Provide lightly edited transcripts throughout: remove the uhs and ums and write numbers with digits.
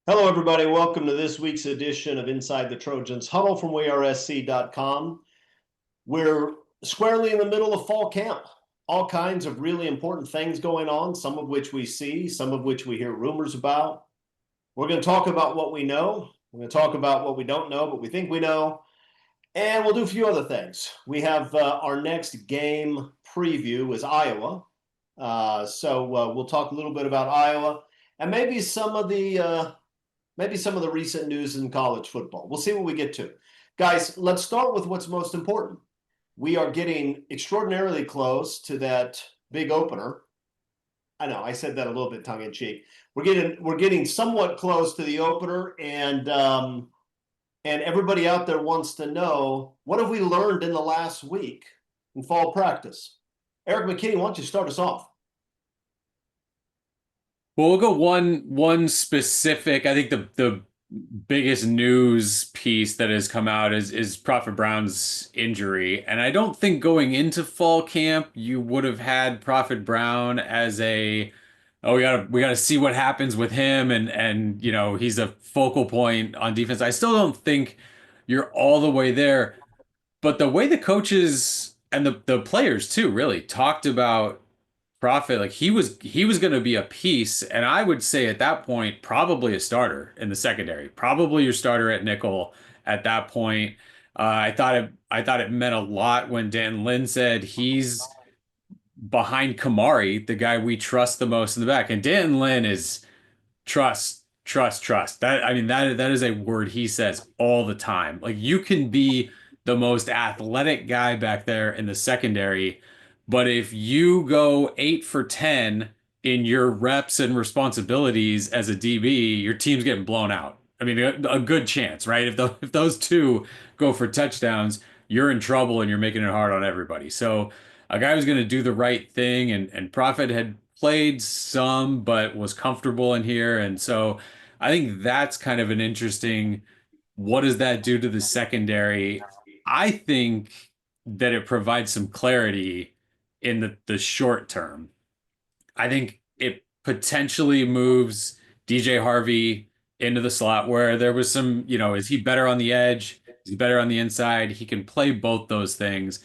Hello, everybody. Welcome to this week's edition of Inside the Trojans Huddle from WeAreSC.com. We're squarely in the middle of fall camp. All kinds of really important things going on, some of which we see, some of which we hear rumors about. We're going to talk about what we know. We're going to talk about what we don't know, but we think we know. And we'll do a few other things. We have our next game preview is Iowa. So we'll talk a little bit about Iowa and maybe some of the recent news in college football. We'll see what we get to. Guys, let's start with what's most important. We are getting extraordinarily close to that big opener. I know I said that a little bit tongue in cheek. We're getting somewhat close to the opener, and everybody out there wants to know, what have we learned in the last week in fall practice? Eric McKinney, why don't you start us off? Well, we'll go one specific. I think the biggest news piece that has come out is Prophet Brown's injury, and I don't think going into fall camp you would have had Prophet Brown as a we gotta see what happens with him, and he's a focal point on defense. I still don't think you're all the way there, but the way the coaches and the players too really talked about Prophet, like he was going to be a piece, and I would say at that point probably a starter in the secondary, probably your starter at nickel at that point. I thought it meant a lot when Dan Lynn said he's behind Kamari, the guy we trust the most in the back, and Dan Lynn is trust, trust, trust. That is a word he says all the time. Like you can be the most athletic guy back there in the secondary, but if you go 8 for 10 in your reps and responsibilities as a DB, your team's getting blown out. I mean, a good chance, right? If those two go for touchdowns, you're in trouble and you're making it hard on everybody. So a guy who's going to do the right thing, and Prophet had played some, but was comfortable in here. And so I think that's kind of an interesting, what does that do to the secondary? I think that it provides some clarity in the short term. I think it potentially moves DJ Harvey into the slot where there was some, is he better on the edge? Is he better on the inside? He can play both those things.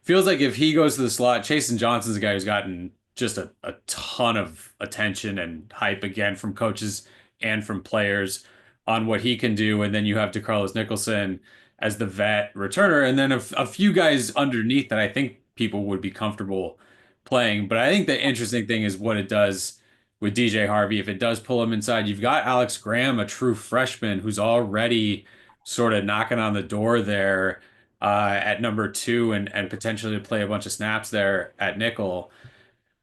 Feels like if he goes to the slot, Chasen Johnson's a guy who's gotten just a ton of attention and hype again from coaches and from players on what he can do. And then you have DeCarlos Nicholson as the vet returner, and then a few guys underneath that I think people would be comfortable playing. But I think the interesting thing is what it does with DJ Harvey. If it does pull him inside, you've got Alex Graham, a true freshman who's already sort of knocking on the door there at number two, and potentially play a bunch of snaps there at nickel.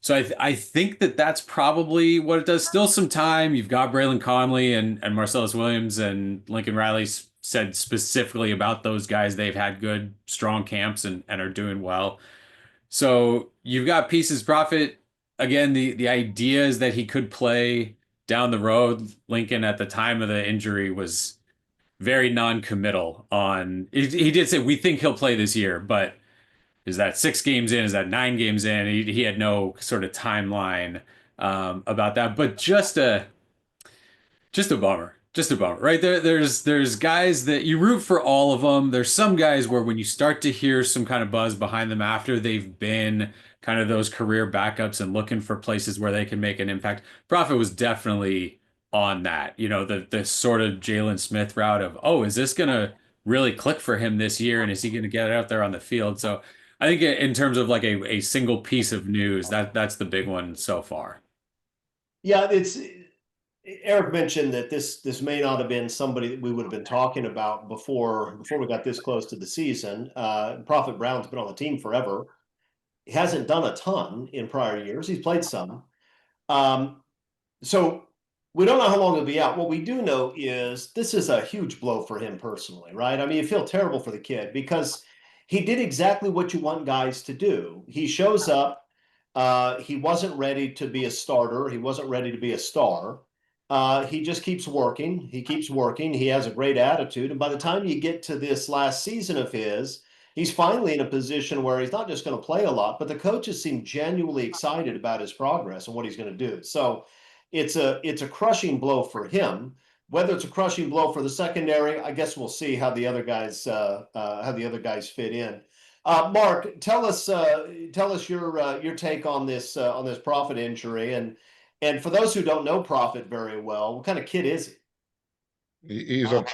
So I think that that's probably what it does. Still some time. You've got Braylon Conley and Marcellus Williams and Lincoln Riley said specifically about those guys. They've had good, strong camps and are doing well. So you've got pieces. Prophet, again, the idea is that he could play down the road. Lincoln at the time of the injury was very non-committal on. He did say we think he'll play this year, but is that 6 games in? Is that 9 games in? He had no sort of timeline about that, but just a bummer. Just a bummer, right? There's guys that you root for all of them. There's some guys where when you start to hear some kind of buzz behind them after they've been kind of those career backups and looking for places where they can make an impact. Prophet was definitely on that. The sort of Jalen Smith route of, oh, is this gonna really click for him this year, and is he gonna get it out there on the field? So I think in terms of like a single piece of news, that's the big one so far. Yeah, it's Eric mentioned that this may not have been somebody that we would have been talking about before we got this close to the season. Prophet Brown's been on the team forever. He hasn't done a ton in prior years. He's played some. Um, so we don't know how long he'll be out. What we do know is this is a huge blow for him personally, right? I mean, you feel terrible for the kid because he did exactly what you want guys to do. He shows up. He wasn't ready to be a starter. He wasn't ready to be a star. He just keeps working. He keeps working. He has a great attitude. And by the time you get to this last season of his, he's finally in a position where he's not just going to play a lot, but the coaches seem genuinely excited about his progress and what he's going to do. So it's a crushing blow for him. whether it's a crushing blow for the secondary, I guess we'll see how the other guys fit in. Mark, tell us your take on this Prophet injury, and for those who don't know Prophet very well, what kind of kid is he? He's a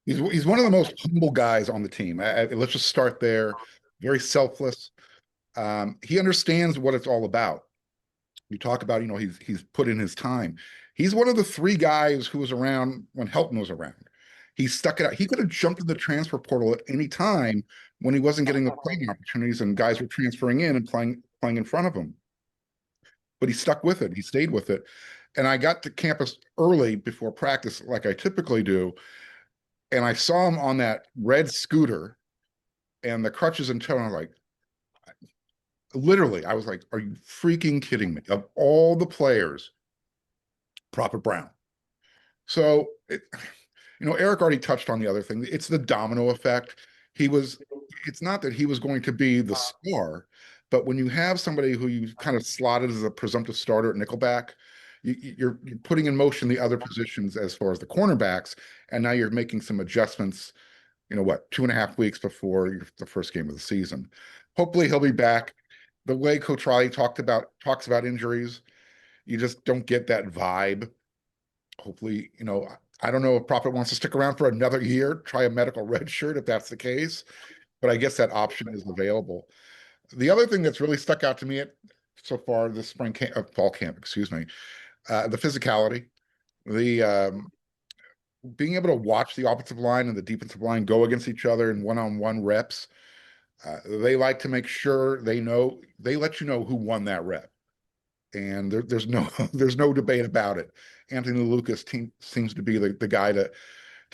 he's one of the most humble guys on the team. Let's just start there. Very selfless. He understands what it's all about. You talk about, he's put in his time. He's one of the three guys who was around when Helton was around. He stuck it out. He could have jumped in the transfer portal at any time when he wasn't getting the playing opportunities and guys were transferring in and playing in front of him. But he stuck with it. He stayed with it. And I got to campus early before practice, like I typically do, and I saw him on that red scooter and the crutches and toe, and I was like, literally, I was like, are you freaking kidding me? Of all the players, Prophet Brown. So, Eric already touched on the other thing. It's the domino effect. It's not that he was going to be the star, but when you have somebody who you kind of slotted as a presumptive starter at nickelback, you're putting in motion the other positions as far as the cornerbacks, and now you're making some adjustments, 2.5 weeks before the first game of the season. Hopefully he'll be back. The way Coach Riley talks about injuries, you just don't get that vibe. Hopefully, I don't know if Prophet wants to stick around for another year, try a medical red shirt if that's the case, but I guess that option is available. The other thing that's really stuck out to me so far this fall camp, the physicality, the being able to watch the offensive line and the defensive line go against each other in one-on-one reps. They like to make sure they let you know who won that rep, and there's no debate about it. Anthony Lucas seems to be the guy to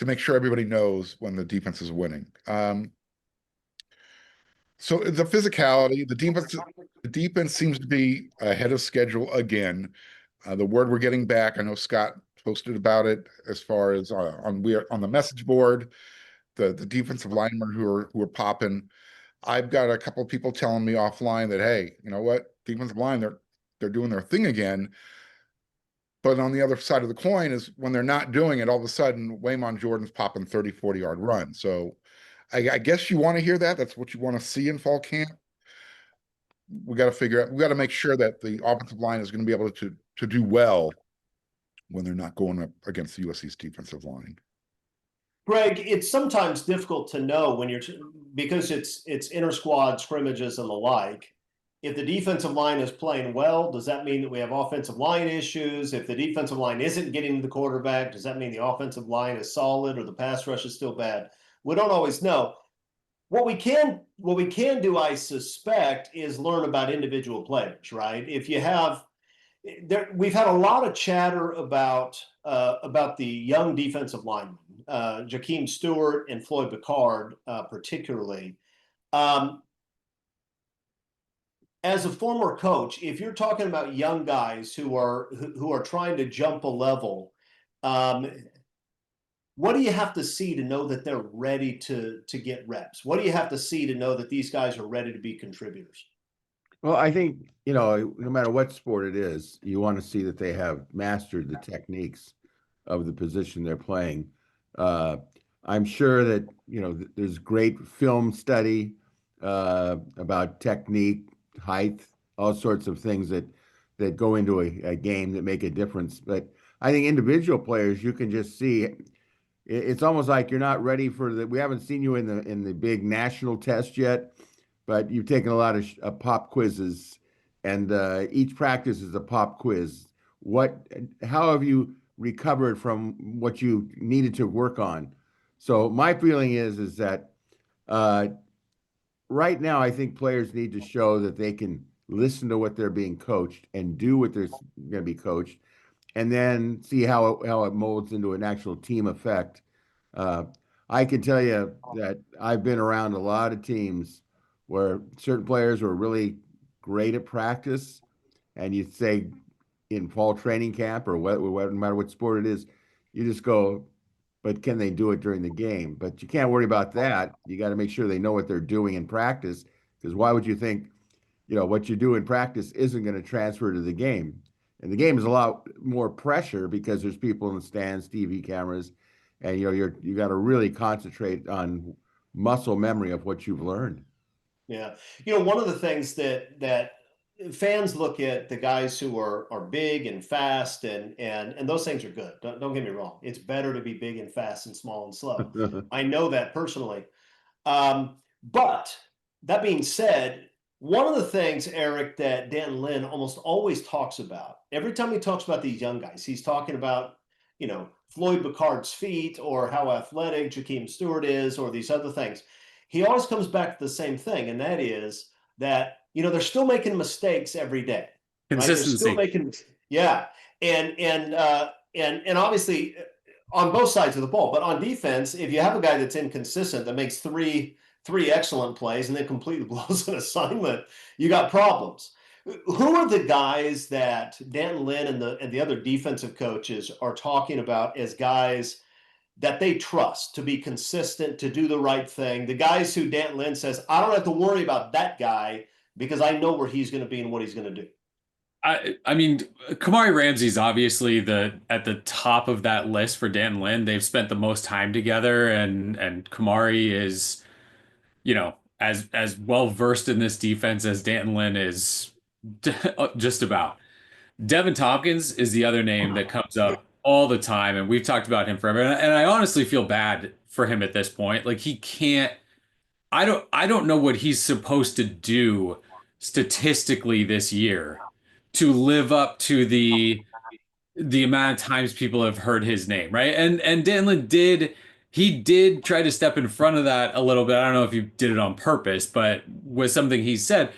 make sure everybody knows when the defense is winning. So the physicality, the defense seems to be ahead of schedule again. The word we're getting back, I know Scott posted about it as far as on the message board, the defensive linemen who are popping. I've got a couple of people telling me offline that, hey, you know what, defensive line, they're doing their thing again. But on the other side of the coin is when they're not doing it, all of a sudden, Waymon Jordan's popping 30, 40-yard run. So I guess you want to hear that. That's what you want to see in fall camp. We got to make sure that the offensive line is going to be able to do well when they're not going up against the USC's defensive line. Greg, it's sometimes difficult to know because it's inter-squad scrimmages and the like. If the defensive line is playing well, does that mean that we have offensive line issues? If the defensive line isn't getting to the quarterback, does that mean the offensive line is solid or the pass rush is still bad? We don't always know. What we can do, I suspect, is learn about individual players, right? We've had a lot of chatter about the young defensive linemen, Jakeem Stewart and Floyd Picard, particularly. As a former coach, if you're talking about young guys who are trying to jump a level, what do you have to see to know that they're ready to get reps? What do you have to see to know that these guys are ready to be contributors? Well, I think, no matter what sport it is, you want to see that they have mastered the techniques of the position they're playing. I'm sure that, there's great film study about technique, height, all sorts of things that go into a game that make a difference. But I think individual players, you can just see it's almost like you're not ready we haven't seen you in the big national test yet, but you've taken a lot of pop quizzes, and each practice is a pop quiz. How have you recovered from what you needed to work on? So my feeling is that right now, I think players need to show that they can listen to what they're being coached and do what they're going to be coached, and then see how it molds into an actual team effect. I can tell you that I've been around a lot of teams where certain players were really great at practice, and you'd say in fall training camp or no matter what sport it is, you just go, but can they do it during the game? But you can't worry about that. You got to make sure they know what they're doing in practice, because why would you think, what you do in practice isn't going to transfer to the game? And the game is a lot more pressure because there's people in the stands, TV cameras, and you got to really concentrate on muscle memory of what you've learned. Yeah. One of the things that fans look at the guys who are big and fast and those things are good. Don't get me wrong. It's better to be big and fast and small and slow. I know that personally. But that being said, one of the things, Eric, that Dan Lynn almost always talks about, every time he talks about these young guys, he's talking about, Floyd Bacard's feet or how athletic Jakeem Stewart is or these other things. He always comes back to the same thing, and that is that, they're still making mistakes every day. Right? They're still Consistency. making, yeah. And obviously on both sides of the ball, but on defense, if you have a guy that's inconsistent that makes three excellent plays and then completely blows an assignment, you got problems. Who are the guys that Dan Lynn and the other defensive coaches are talking about as guys that they trust to be consistent, to do the right thing? The guys who Dan Lynn says, I don't have to worry about that guy because I know where he's going to be and what he's going to do. I mean, Kamari Ramsey's obviously at the top of that list for Dan Lynn. They've spent the most time together, and Kamari is, as well versed in this defense as Dan Lynn is, just about. Devin Tompkins is the other name that comes up all the time, and we've talked about him forever. And I honestly feel bad for him at this point. Like he can't. I don't know what he's supposed to do statistically this year to live up to the amount of times people have heard his name, right? And Danlin did try to step in front of that a little bit. I don't know if he did it on purpose, but with something he said,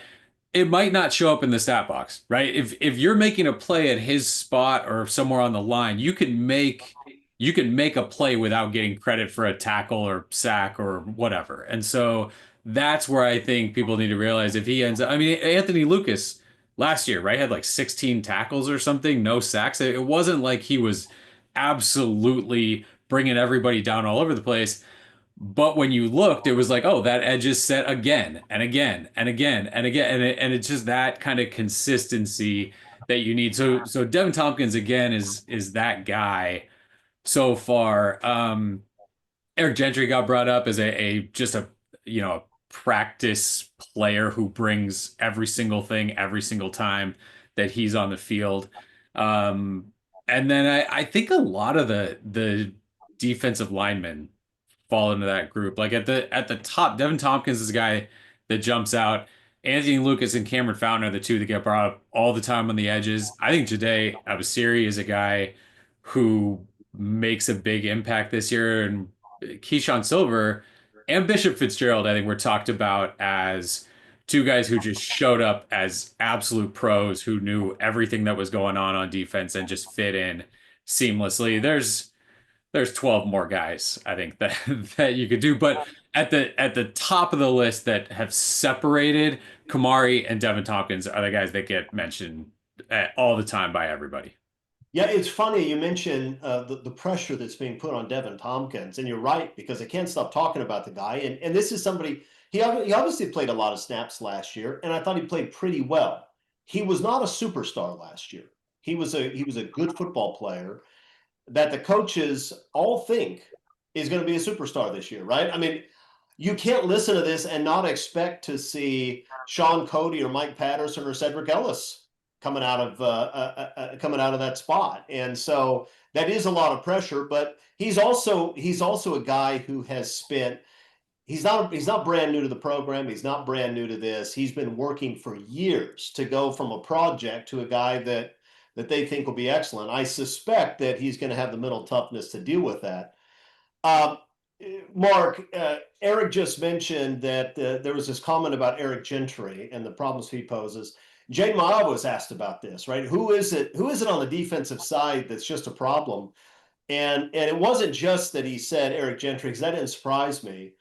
it might not show up in the stat box, right? If you're making a play at his spot or somewhere on the line, you can make a play without getting credit for a tackle or sack or whatever. And so that's where I think people need to realize if he ends up, I mean, Anthony Lucas last year, right, had like 16 tackles or something, no sacks. It wasn't like he was absolutely bringing everybody down all over the place. But when you looked, it was like, oh, that edge is set again and again and again and again. And it's just that kind of consistency that you need. So Devin Tompkins, again, is that guy so far. Eric Gentry got brought up as a practice player who brings every single thing every single time that he's on the field. And then I think a lot of the defensive linemen fall into that group. Like at the top, Devin Tompkins is a guy that jumps out. Anthony Lucas and Cameron Fountain are the two that get brought up all the time on the edges. I think Jade Abasiri is a guy who makes a big impact this year, and Keyshawn Silver and Bishop Fitzgerald, I think, were talked about as two guys who just showed up as absolute pros who knew everything that was going on defense and just fit in seamlessly. There's 12 more guys, I think, that that you could do. But at the top of the list that have separated, Kamari and Devin Tompkins are the guys that get mentioned all the time by everybody. Yeah, it's funny you mentioned the pressure that's being put on Devin Tompkins, and you're right, because I can't stop talking about the guy. And this is somebody, he obviously played a lot of snaps last year, and I thought he played pretty well. He was not a superstar last year. He was a good football player that the coaches all think is going to be a superstar this year, right? I mean, you can't listen to this and not expect to see Sean Cody or Mike Patterson or Cedric Ellis coming out of that spot. And so that is a lot of pressure, but he's also a guy who has spent, he's not brand new to the program. He's not brand new to this. He's been working for years to go from a project to a guy that they think will be excellent. I suspect that he's going to have the mental toughness to deal with that. Mark, Eric just mentioned that there was this comment about Eric Gentry and the problems he poses. Jay Ma was asked about this, right? Who is it on the defensive side that's just a problem? And it wasn't just that he said Eric Gentry, because that didn't surprise me.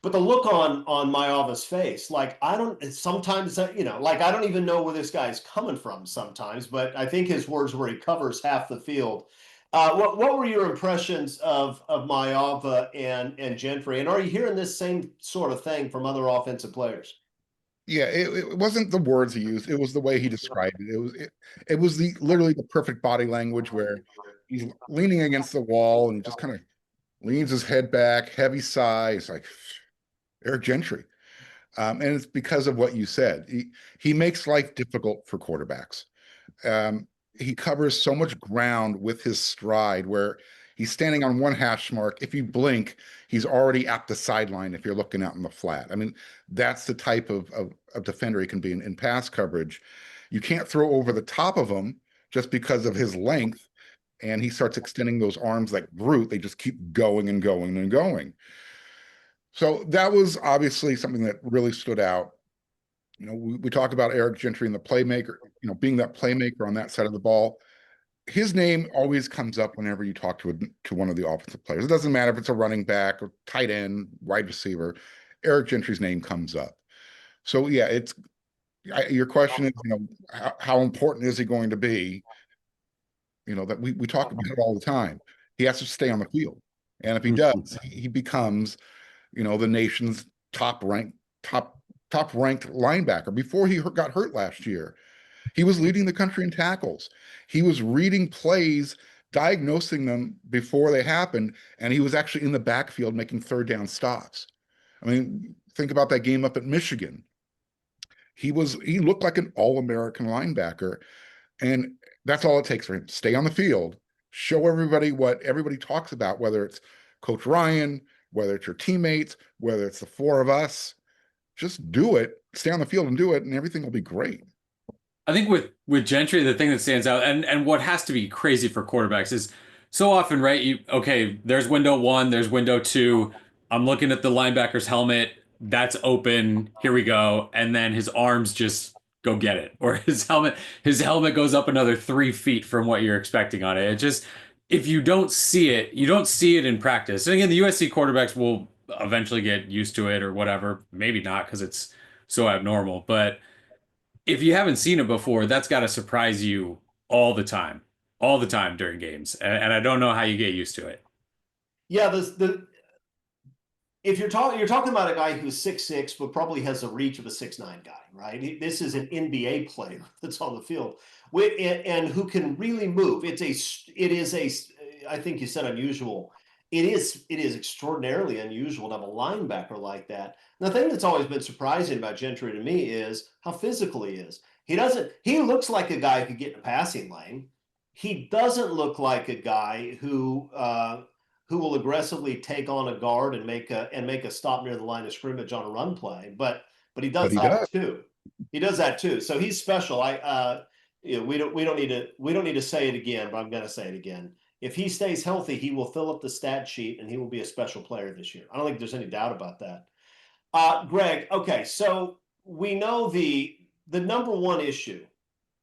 But the look on Maava's face, like I don't even know where this guy's coming from sometimes, but I think his words were he covers half the field. What were your impressions of Maava and Gentry? And are you hearing this same sort of thing from other offensive players? Yeah, it wasn't the words he used, it was the way he described it. It was the literally the perfect body language where he's leaning against the wall and just kind of leans his head back, heavy sigh. It's like Eric Gentry. And it's because of what you said. He makes life difficult for quarterbacks. He covers so much ground with his stride where he's standing on one hash mark. If you blink, he's already at the sideline if you're looking out in the flat. I mean, that's the type of defender he can be in pass coverage. You can't throw over the top of him just because of his length. And he starts extending those arms like Groot. They just keep going and going and going. So that was obviously something that really stood out. You know, we talk about Eric Gentry and the playmaker, you know, being that playmaker on that side of the ball. His name always comes up whenever you talk to one of the offensive players. It doesn't matter if it's a running back or tight end, wide receiver. Eric Gentry's name comes up. So yeah, your question is, you know, how important is he going to be? You know, that we talk about it all the time. He has to stay on the field, and if he does, he becomes, you know, the nation's top ranked linebacker. Before he got hurt last year, he was leading the country in tackles. He was reading plays, diagnosing them before they happened, and he was actually in the backfield making third down stops. I mean, think about that game up at Michigan. He looked like an all-American linebacker, and that's all it takes for him. Stay on the field, show everybody what everybody talks about, whether it's Coach Ryan, whether it's your teammates, whether it's the four of us. Just do it, stay on the field and do it, and everything will be great. I think with Gentry, the thing that stands out, and what has to be crazy for quarterbacks is so often, right? Okay, there's window one, there's window two. I'm looking at the linebacker's helmet. That's open. Here we go. And then his arms just go get it. Or his helmet goes up another 3 feet from what you're expecting on it. It just, if you don't see it, you don't see it in practice. And again, the USC quarterbacks will eventually get used to it or whatever. Maybe not because it's so abnormal. But if you haven't seen it before, that's got to surprise you all the time during games. And I don't know how you get used to it. Yeah, if you're talking about a guy who's 6'6", but probably has the reach of a 6'9" guy, right? This is an NBA player that's on the field and who can really move. It is a, I think you said unusual. It is extraordinarily unusual to have a linebacker like that. And the thing that's always been surprising about Gentry to me is how physical he is. He looks like a guy who could get in a passing lane. He doesn't look like a guy who will aggressively take on a guard and make a stop near the line of scrimmage on a run play. But he does that too. He does that too. So he's special. We don't need to say it again, but I'm going to say it again. If he stays healthy, he will fill up the stat sheet and he will be a special player this year. I don't think there's any doubt about that. Greg, okay, so we know the number one issue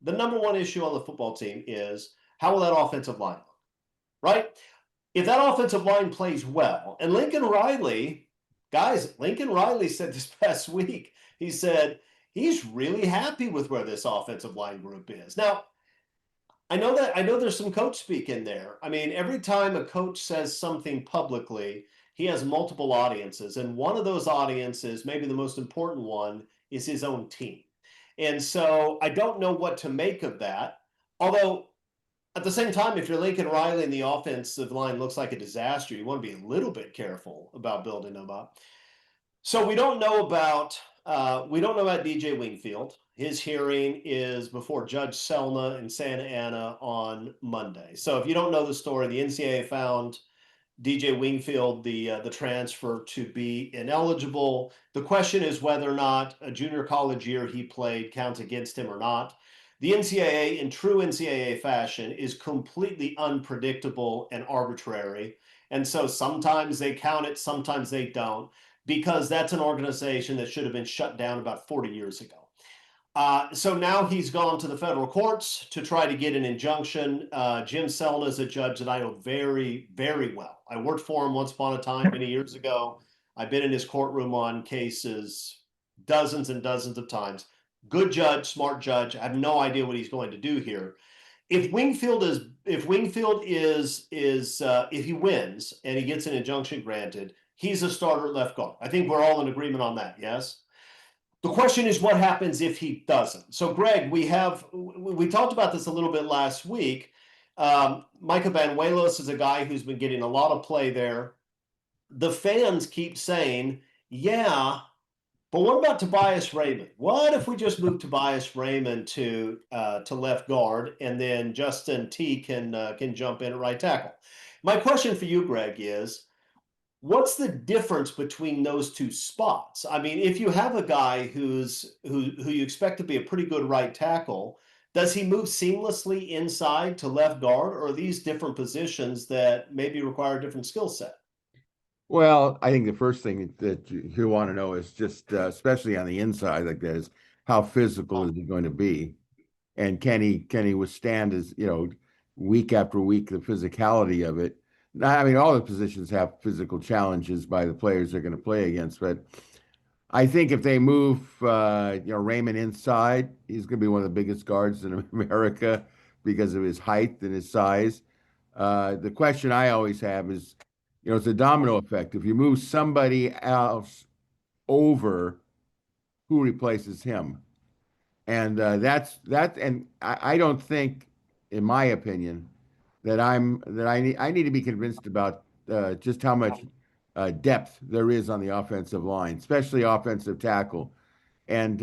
on the football team is how will that offensive line look, right? If that offensive line plays well, and Lincoln Riley said this past week, he said he's really happy with where this offensive line group is. Now, I know there's some coach speak in there. I mean, every time a coach says something publicly, he has multiple audiences. And one of those audiences, maybe the most important one, is his own team. And so I don't know what to make of that. Although at the same time, if you're Lincoln Riley and the offensive line looks like a disaster, you want to be a little bit careful about building them up. So we don't know about DJ Wingfield. His hearing is before Judge Selna in Santa Ana on Monday. So if you don't know the story, the NCAA found DJ Wingfield, the transfer, to be ineligible. The question is whether or not a junior college year he played counts against him or not. The NCAA, in true NCAA fashion, is completely unpredictable and arbitrary. And so sometimes they count it, sometimes they don't, because that's an organization that should have been shut down about 40 years ago. So now he's gone to the federal courts to try to get an injunction. Jim Selna is a judge that I know very, very well. I worked for him once upon a time many years ago. I've been in his courtroom on cases dozens and dozens of times. Good judge, smart judge. I have no idea what he's going to do here. If he wins and he gets an injunction granted, he's a starter at left guard. I think we're all in agreement on that. Yes. The question is what happens if he doesn't. So Greg, we talked about this a little bit last week. Micah Banuelos is a guy who's been getting a lot of play there. The fans keep saying, yeah, but what about Tobias Raymond? What if we just move Tobias Raymond to left guard, and then Justin T can jump in at right tackle? My question for you, Greg, is what's the difference between those two spots? I mean, if you have a guy who you expect to be a pretty good right tackle, does he move seamlessly inside to left guard, or are these different positions that maybe require a different skill set? Well, I think the first thing that you want to know is just, especially on the inside like that, is how physical is he going to be, and can he withstand week after week the physicality of it. I mean, all the positions have physical challenges by the players they're going to play against, but I think if they move Raymond inside, he's going to be one of the biggest guards in America because of his height and his size. The question I always have is, it's a domino effect. If you move somebody else over, who replaces him? And that's that. And I don't think, in my opinion, that I need to be convinced about just how much depth there is on the offensive line, especially offensive tackle. And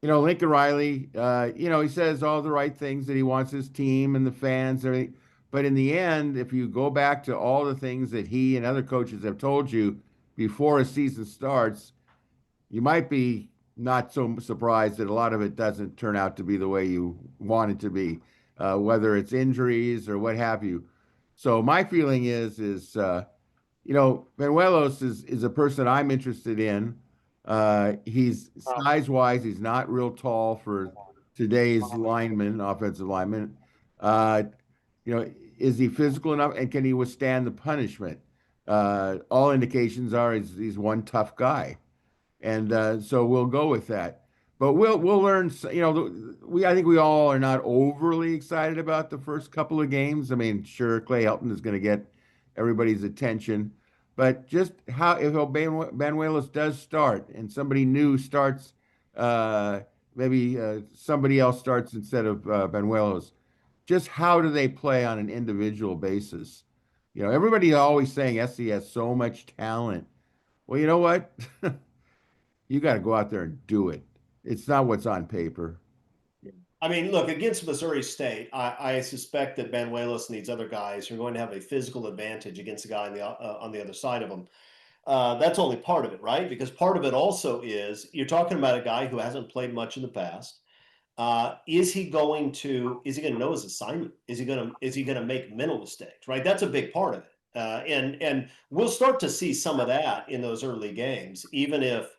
Lincoln Riley, he says all the right things that he wants his team and the fans, and everything. But in the end, if you go back to all the things that he and other coaches have told you before a season starts, you might be not so surprised that a lot of it doesn't turn out to be the way you want it to be, whether it's injuries or what have you. So my feeling is Banuelos is a person I'm interested in. He's size-wise, he's not real tall for today's offensive lineman. Is he physical enough, and can he withstand the punishment? All indications are he's one tough guy, and so we'll go with that. But we'll learn. I think we all are not overly excited about the first couple of games. I mean, sure, Clay Helton is going to get everybody's attention, but just if Banuelos does start and somebody new starts, maybe somebody else starts instead of Banuelos, just how do they play on an individual basis? Everybody always saying SC has so much talent. Well, you know what? You got to go out there and do it. It's not what's on paper. I mean, look, against Missouri State, I suspect that Banuelos and these other guys are going to have a physical advantage against the guy on the other side of them. That's only part of it, right? Because part of it also is you're talking about a guy who hasn't played much in the past. Is he going to know his assignment? Is he going to make mental mistakes? Right, that's a big part of it. And we'll start to see some of that in those early games, even if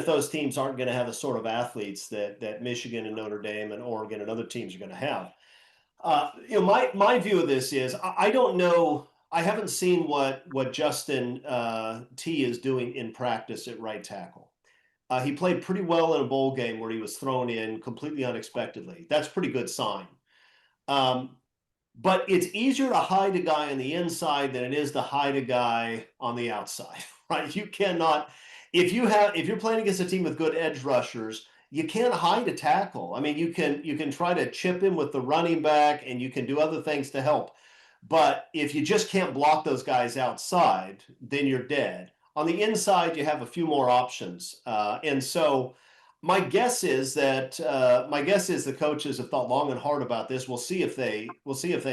those teams aren't going to have the sort of athletes that Michigan and Notre Dame and Oregon and other teams are going to have. My view of this is I don't know. I haven't seen what Justin T is doing in practice at right tackle. He played pretty well in a bowl game where he was thrown in completely unexpectedly. That's a pretty good sign. But it's easier to hide a guy on the inside than it is to hide a guy on the outside, right? You cannot, if you're playing against a team with good edge rushers, you can't hide a tackle. I mean, you can try to chip him with the running back, and you can do other things to help. But if you just can't block those guys outside, then you're dead. On the inside, you have a few more options, and so my guess is the coaches have thought long and hard about this. We'll see if they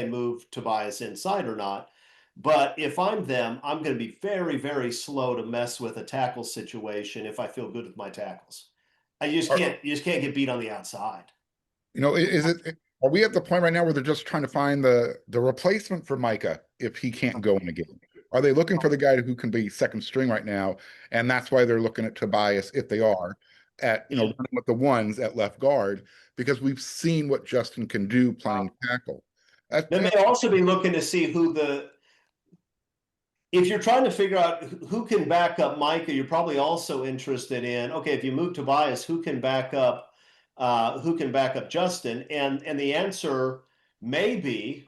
move Tobias inside or not. But if I'm them, I'm going to be very, very slow to mess with a tackle situation if I feel good with my tackles. You just can't get beat on the outside. Are we at the point right now where they're just trying to find the replacement for Micah if he can't go in a game? Are they looking for the guy who can be second string right now? And that's why they're looking at Tobias, if they are, at running with the ones at left guard, because we've seen what Justin can do playing tackle. They may also be looking to see if you're trying to figure out who can back up Micah, you're probably also interested in, okay, if you move Tobias, who can back up Justin? And the answer may be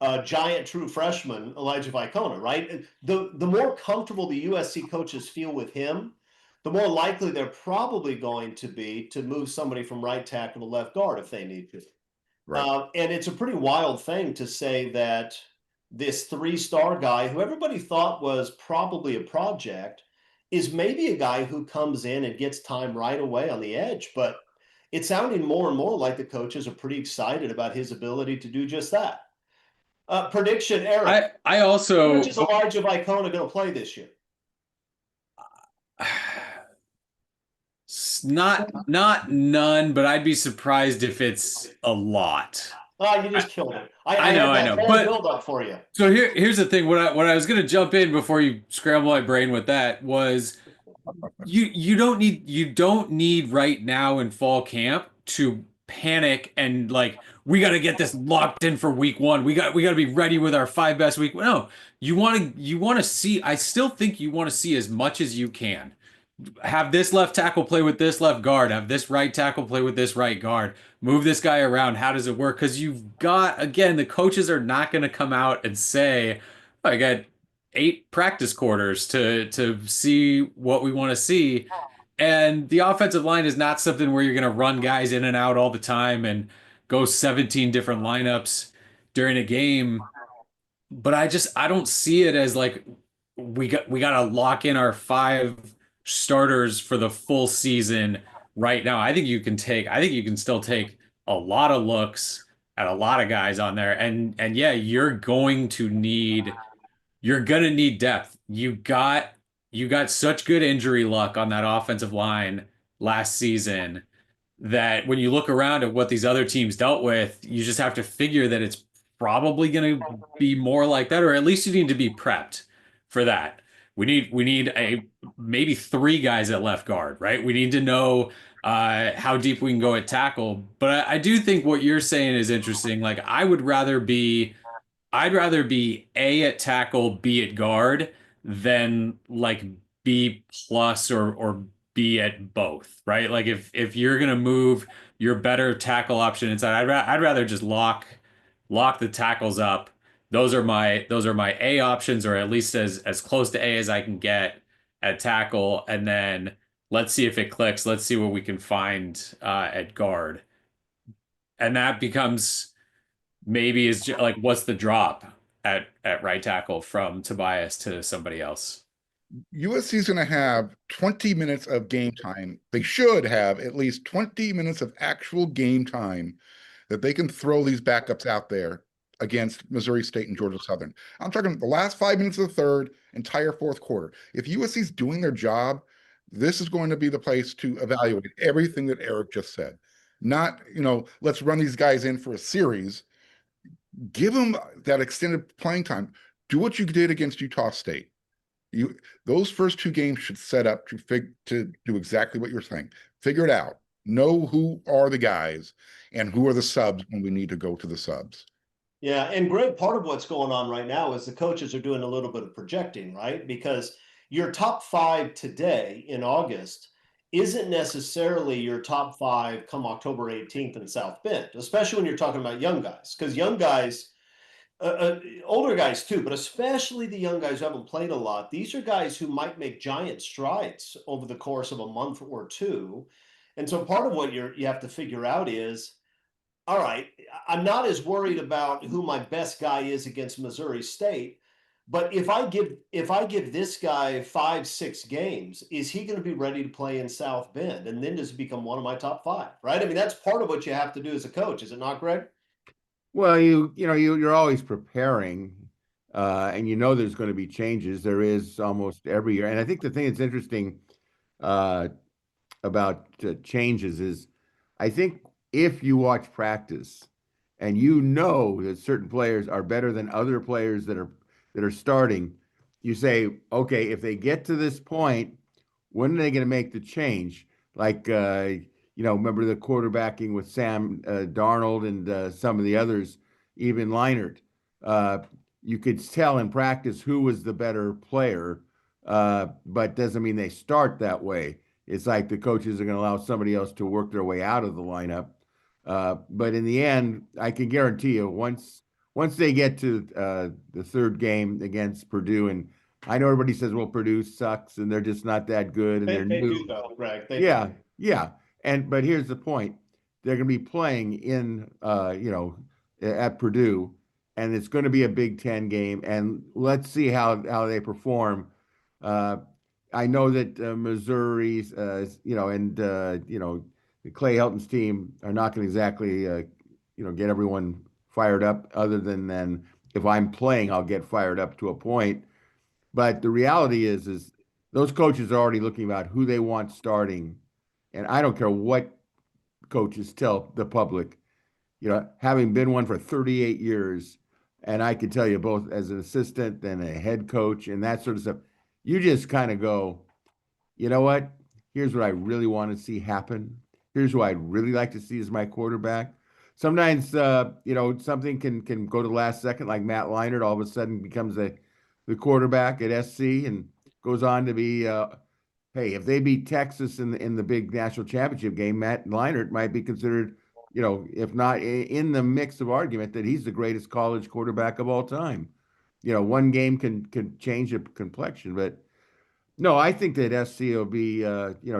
a giant true freshman, Elijah Vicona, right? The more comfortable the USC coaches feel with him, the more likely they're probably going to be to move somebody from right tackle to left guard if they need to. Right. And it's a pretty wild thing to say that this 3-star guy, who everybody thought was probably a project, is maybe a guy who comes in and gets time right away on the edge. But it's sounding more and more like the coaches are pretty excited about his ability to do just that. Prediction, Eric. I How also much is Elijah Vicona going to play this year? not none, but I'd be surprised if it's a lot. Oh, you just killed it. I had know, that whole but build up for you. so here's the thing. What I was gonna jump in before you scramble my brain with that was you don't need right now in fall camp to panic and like we got to get this locked in for week 1. We got to be ready with our 5 best week. No, you want to see. I still think you want to see as much as you can. Have this left tackle play with this left guard. Have this right tackle play with this right guard. Move this guy around. How does it work? Because you've got, again, the coaches are not going to come out and say, oh, I got 8 practice quarters to see what we want to see. And the offensive line is not something where you're going to run guys in and out all the time and go 17 different lineups during a game. But I don't see it as like we got to lock in our 5 starters for the full season right now. I think you can still take a lot of looks at a lot of guys on there. And yeah, you're going to need depth. You got such good injury luck on that offensive line last season that when you look around at what these other teams dealt with, you just have to figure that it's probably going to be more like that, or at least you need to be prepped for that. We need a maybe 3 guys at left guard, right? We need to know how deep we can go at tackle. But I do think what you're saying is interesting. Like I'd rather be A at tackle, B at guard than like B plus or B at both, right? Like if you're gonna move your better tackle option inside, I'd rather just lock the tackles up. Those are my A options, or at least as close to A as I can get at tackle, and then let's see if it clicks. Let's see what we can find at guard, and that becomes maybe is like what's the drop at right tackle from Tobias to somebody else. USC is going to have 20 minutes of game time. They should have at least 20 minutes of actual game time that they can throw these backups out there against Missouri State and Georgia Southern. I'm talking the last 5 minutes of the third, entire fourth quarter. If USC is doing their job, this is going to be the place to evaluate everything that Eric just said. Not, let's run these guys in for a series. Give them that extended playing time. Do what you did against Utah State. Those first 2 games should set up to do exactly what you're saying. Figure it out. Know who are the guys and who are the subs when we need to go to the subs. Yeah, and Greg, part of what's going on right now is the coaches are doing a little bit of projecting, right? Because your top 5 today in August isn't necessarily your top 5 come October 18th in South Bend, especially when you're talking about young guys. Because young guys, older guys too, but especially the young guys who haven't played a lot, these are guys who might make giant strides over the course of a month or 2. And so part of what you have to figure out is, all right, I'm not as worried about who my best guy is against Missouri State, but if I give this guy 5-6 games, is he going to be ready to play in South Bend? And then does he become one of my top 5, right? I mean, that's part of what you have to do as a coach, is it not, Greg? Well, you're always preparing, and there's going to be changes. There is almost every year, and I think the thing that's interesting about changes is, I think if you watch practice and that certain players are better than other players that are starting, you say, okay, if they get to this point, when are they going to make the change? Like, remember the quarterbacking with Sam Darnold and some of the others, even Leinart. You could tell in practice who was the better player, but doesn't mean they start that way. It's like the coaches are going to allow somebody else to work their way out of the lineup. But in the end, I can guarantee you, once they get to the third game against Purdue, and I know everybody says, well, Purdue sucks and they're just not that good and they're They new. do though, Greg. They Yeah, do. yeah. But here's the point. They're going to be playing in, at Purdue, and it's going to be a Big Ten game. And let's see how they perform. I know that Missouri's, Clay Helton's team are not going to exactly, get everyone fired up. Other than if I'm playing, I'll get fired up to a point. But the reality is those coaches are already looking about who they want starting, and I don't care what coaches tell the public. Having been one for 38 years, and I can tell you both as an assistant and a head coach and that sort of stuff, you just kind of go, you know what? Here's what I really want to see happen. Here's who I'd really like to see as my quarterback. Sometimes, something can go to the last second, like Matt Leinart all of a sudden becomes the quarterback at SC and goes on to be, hey, if they beat Texas in the big national championship game, Matt Leinart might be considered, if not in the mix of argument, that he's the greatest college quarterback of all time. One game can change a complexion, but no, I think that SC will be,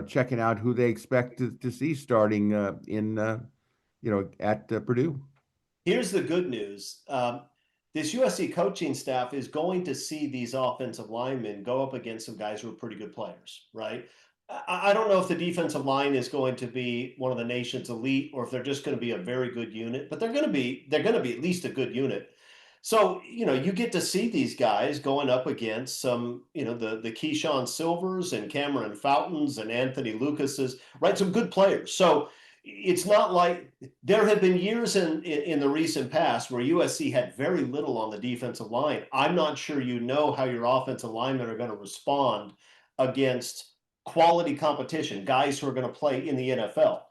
checking out who they expect to see starting at Purdue. Here's the good news. This USC coaching staff is going to see these offensive linemen go up against some guys who are pretty good players, right? I don't know if the defensive line is going to be one of the nation's elite or if they're just going to be a very good unit, but they're going to be at least a good unit. So, you get to see these guys going up against some, the Keyshawn Silvers and Cameron Fountains and Anthony Lucases, right? Some good players. So it's not like there have been years in the recent past where USC had very little on the defensive line. I'm not sure how your offensive linemen are going to respond against quality competition, guys who are going to play in the NFL.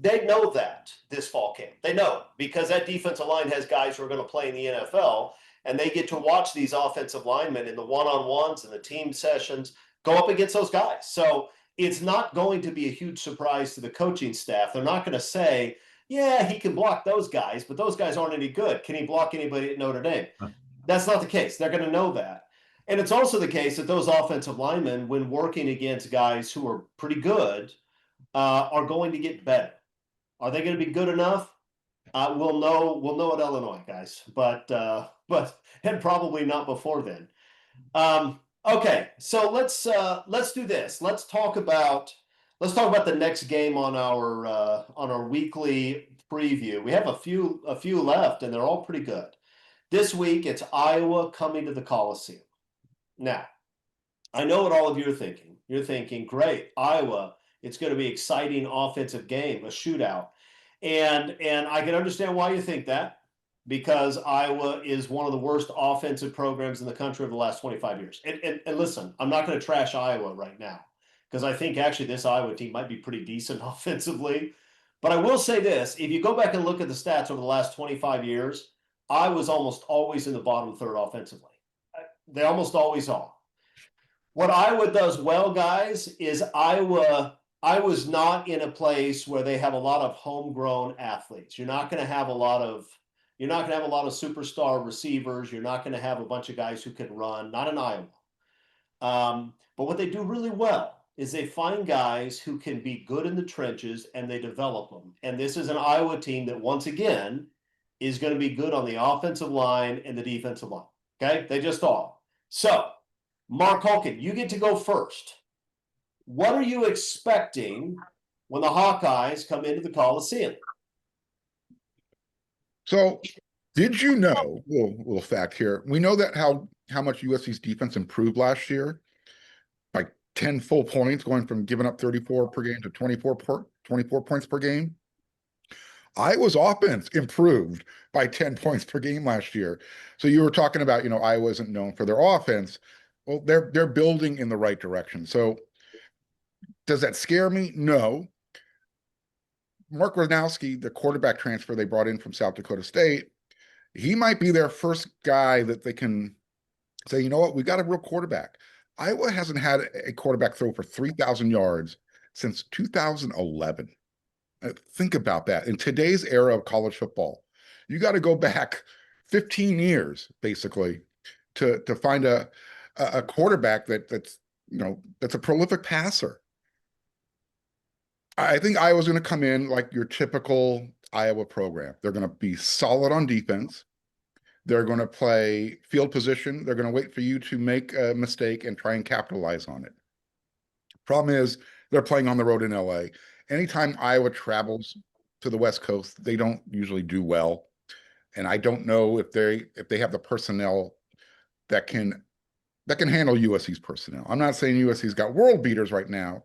They know that this fall camp. They know because that defensive line has guys who are going to play in the NFL, and they get to watch these offensive linemen in the one-on-ones and the team sessions go up against those guys. So it's not going to be a huge surprise to the coaching staff. They're not going to say, yeah, he can block those guys, but those guys aren't any good. Can he block anybody at Notre Dame? That's not the case. They're going to know that. And it's also the case that those offensive linemen, when working against guys who are pretty good, are going to get better. Are they going to be good enough? We'll know at Illinois, guys, but and probably not before then. Okay, so let's do this. Let's talk about the next game on our weekly preview. We have a few left, and they're all pretty good. This week it's Iowa coming to the Coliseum. Now, I know what all of you are thinking. You're thinking, great, Iowa. It's going to be an exciting offensive game, a shootout. And I can understand why you think that, because Iowa is one of the worst offensive programs in the country over the last 25 years. And listen, I'm not going to trash Iowa right now, because I think actually this Iowa team might be pretty decent offensively. But I will say this, if you go back and look at the stats over the last 25 years, Iowa's almost always in the bottom third offensively. They almost always are. What Iowa does well, guys, is Iowa's not in a place where they have a lot of homegrown athletes. You're not going to have a lot of superstar receivers. You're not going to have a bunch of guys who can run, not in Iowa. But what they do really well is they find guys who can be good in the trenches and they develop them. And this is an Iowa team that, once again, is going to be good on the offensive line and the defensive line. Okay? They just are. So, Mark Holkin, you get to go first. What are you expecting when the Hawkeyes come into the Coliseum? So, did you know, little fact here, we know that how much USC's defense improved last year by 10 full points, going from giving up 34 per game to 24 points per game. Iowa's offense improved by 10 points per game last year. So you were talking about, Iowa isn't known for their offense. Well, they're building in the right direction. So does that scare me? No. Mark Gronowski, the quarterback transfer they brought in from South Dakota State, he might be their first guy that they can say, you know what, we got a real quarterback. Iowa hasn't had a quarterback throw for 3,000 yards since 2011. Think about that. In today's era of college football, you got to go back 15 years, basically, to find a a quarterback that's that's a prolific passer. I think Iowa's going to come in like your typical Iowa program. They're going to be solid on defense. They're going to play field position. They're going to wait for you to make a mistake and try and capitalize on it. Problem is, they're playing on the road in LA. Anytime Iowa travels to the West Coast, they don't usually do well. And I don't know if they have the personnel that can handle USC's personnel. I'm not saying USC's got world beaters right now,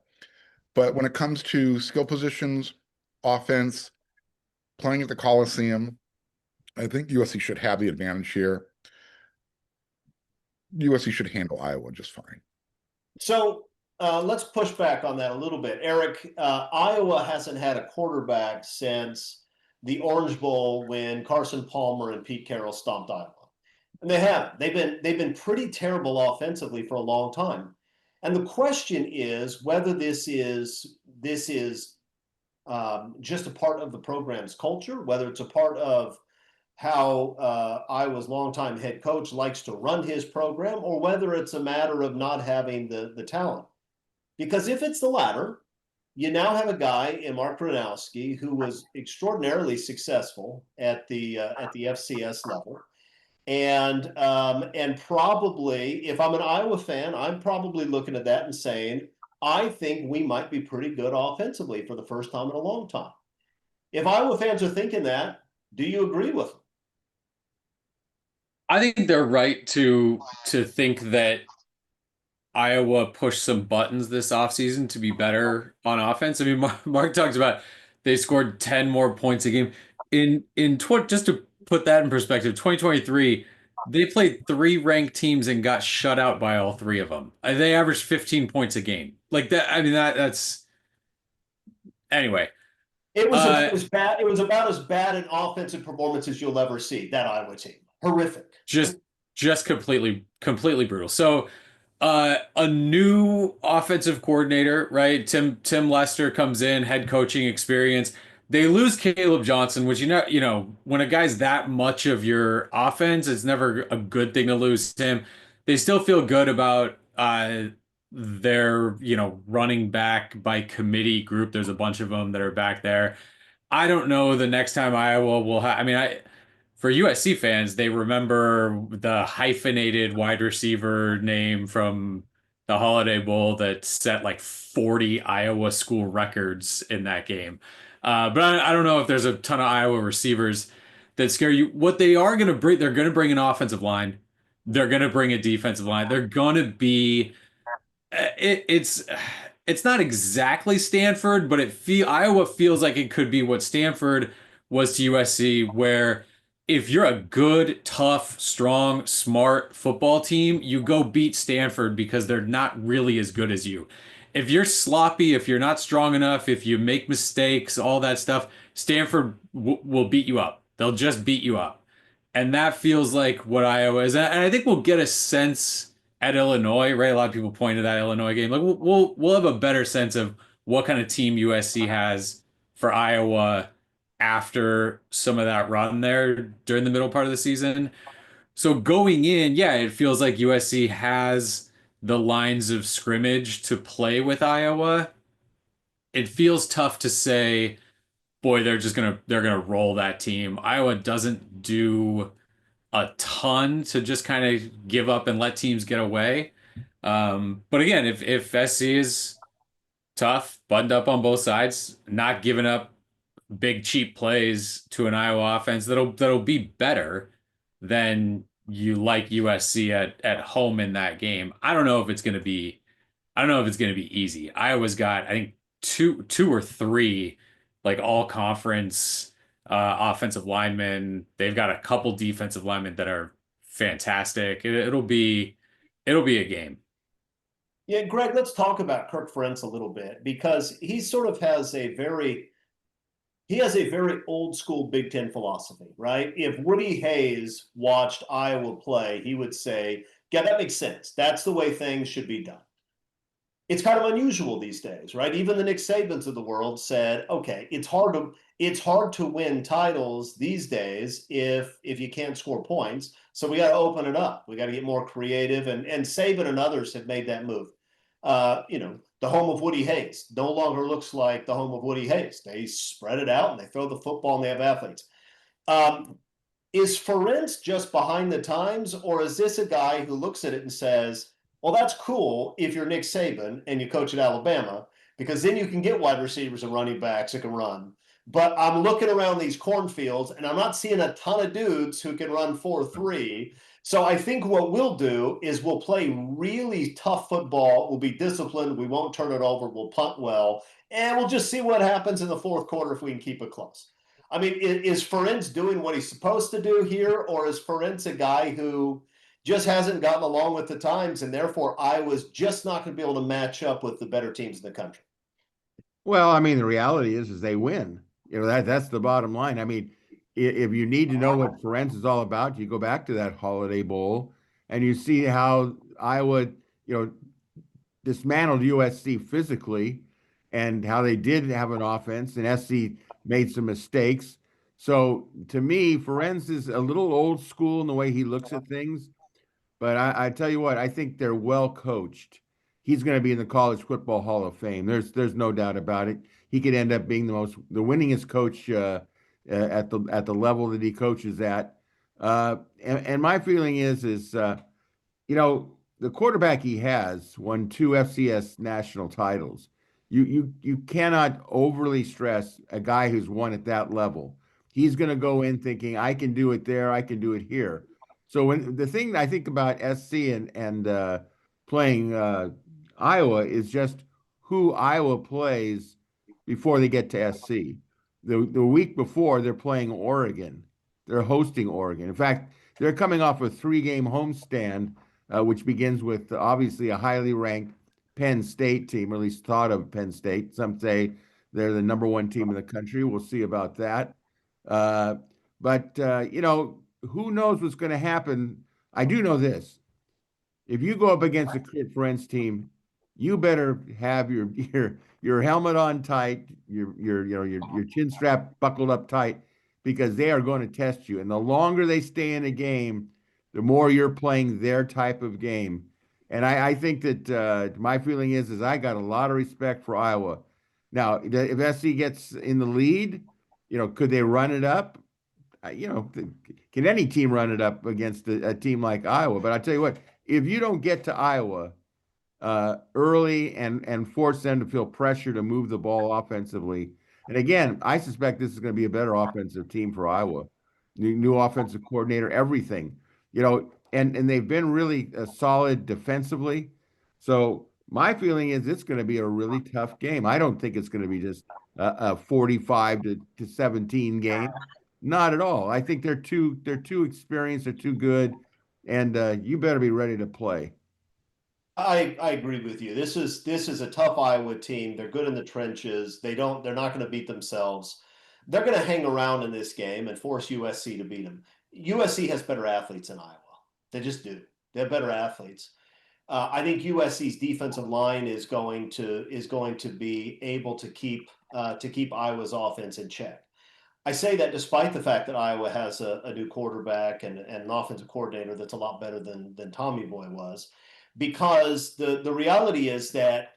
but when it comes to skill positions, offense, playing at the Coliseum, I think USC should have the advantage here. USC should handle Iowa just fine. So let's push back on that a little bit. Eric, Iowa hasn't had a quarterback since the Orange Bowl when Carson Palmer and Pete Carroll stomped Iowa. And they have. They've been pretty terrible offensively for a long time. And the question is whether this is just a part of the program's culture, whether it's a part of how Iowa's longtime head coach likes to run his program, or whether it's a matter of not having the talent. Because if it's the latter, you now have a guy in Mark Gronowski who was extraordinarily successful at the FCS level. And probably, if I'm an Iowa fan, I'm probably looking at that and saying, I think we might be pretty good offensively for the first time in a long time. If Iowa fans are thinking that, do you agree with them? I think they're right to think that Iowa pushed some buttons this offseason to be better on offense. I mean, Mark talks about they scored 10 more points a game. Just to put that in perspective, 2023, they played 3 ranked teams and got shut out by all 3 of them. They averaged 15 points a game. Like that, I mean, that's anyway. It was about as bad. It was about as bad an offensive performance as you'll ever see. That Iowa team, horrific. Just completely brutal. So, a new offensive coordinator, right? Tim Lester comes in, head coaching experience. They lose Caleb Johnson, which when a guy's that much of your offense, it's never a good thing to lose him. They still feel good about their running back by committee group. There's a bunch of them that are back there. I don't know the next time Iowa will have. I mean, for USC fans, they remember the hyphenated wide receiver name from the Holiday Bowl that set like 40 Iowa school records in that game. But I don't know if there's a ton of Iowa receivers that scare you. What they are going to bring, they're going to bring an offensive line. They're going to bring a defensive line. They're going to be. It's not exactly Stanford, but Iowa feels like it could be what Stanford was to USC, where if you're a good, tough, strong, smart football team, you go beat Stanford because they're not really as good as you. If you're sloppy, if you're not strong enough, if you make mistakes, all that stuff, Stanford will beat you up. They'll just beat you up. And that feels like what Iowa is. And I think we'll get a sense at Illinois, right? A lot of people point to that Illinois game. Like we'll have a better sense of what kind of team USC has for Iowa after some of that run there during the middle part of the season. So going in, yeah, it feels like USC has the lines of scrimmage to play with Iowa. It feels tough to say, boy, they're gonna roll that team. Iowa doesn't do a ton to just kind of give up and let teams get away. But again, if SC is tough, buttoned up on both sides, not giving up big cheap plays to an Iowa offense that'll be better than you like USC at home in that game. I don't know if it's going to be easy. Iowa's got I think two or three like all conference offensive linemen. They've got a couple defensive linemen that are fantastic. It'll be a game. Yeah, Greg, let's talk about Kirk Ferentz a little bit, because he sort of has a very old school Big Ten philosophy, right? If Woody Hayes watched Iowa play, he would say, yeah, that makes sense. That's the way things should be done. it's kind of unusual these days, right? Even the Nick Sabans of the world said, okay, it's hard to win titles these days if you can't score points. So we got to open it up. We got to get more creative, and Saban and others have made that move. The home of Woody Hayes no longer looks like the home of Woody Hayes. They spread it out and they throw the football and they have athletes. Is Ferentz just behind the times, or is this a guy who looks at it and says, well, that's cool if you're Nick Saban and you coach at Alabama, because then you can get wide receivers and running backs that can run. But I'm looking around these cornfields and I'm not seeing a ton of dudes who can run 4.3. So I think what we'll do is we'll play really tough football. We'll be disciplined. We won't turn it over. We'll punt well. And we'll just see what happens in the fourth quarter if we can keep it close. I mean, is Ferentz doing what he's supposed to do here, or is Ferentz a guy who just hasn't gotten along with the times, and therefore Iowa's just not going to be able to match up with the better teams in the country? Well, I mean, the reality is they win. That's the bottom line. I mean, if you need to know what Ferentz is all about, you go back to that Holiday Bowl and you see how Iowa, dismantled USC physically, and how they did have an offense, and SC made some mistakes. So to me, Ferentz is a little old school in the way he looks at things. But I tell you what, I think they're well coached. He's going to be in the College Football Hall of Fame. There's no doubt about it. He could end up being the winningest coach at the level that he coaches at. And my feeling is the quarterback he has won 2 FCS national titles. You cannot overly stress a guy who's won at that level. He's going to go in thinking, I can do it there, I can do it here. So when the thing I think about SC and playing Iowa is just who Iowa plays before they get to SC. The week before, they're playing Oregon. They're hosting Oregon. In fact, they're coming off a 3-game homestand, which begins with obviously a highly ranked Penn State team, or at least thought of Penn State. Some say they're the number 1 team in the country. We'll see about that. But who knows what's going to happen? I do know this. If you go up against a Kurt Ferentz team, you better have your helmet on tight, your chin strap buckled up tight, because they are going to test you. And the longer they stay in a game, the more you're playing their type of game. And I think that my feeling is I got a lot of respect for Iowa. Now, if SC gets in the lead, could they run it up? Can any team run it up against a team like Iowa? But I tell you what, if you don't get to Iowa early and force them to feel pressure to move the ball offensively, and again, I suspect this is going to be a better offensive team for Iowa. New offensive coordinator, everything, and they've been really solid defensively. So my feeling is it's going to be a really tough game. I don't think it's going to be just a 45 to 17 game. Not at all. I think they're too experienced, they're too good, and you better be ready to play. I agree with you. This is a tough Iowa team. They're good in the trenches. They're not going to beat themselves. They're going to hang around in this game and force USC to beat them. USC has better athletes than Iowa. They just do. They have better athletes. I think USC's defensive line is going to be able to keep Iowa's offense in check. I say that despite the fact that Iowa has a new quarterback and an offensive coordinator that's a lot better than Tommy Boy was, because the reality is that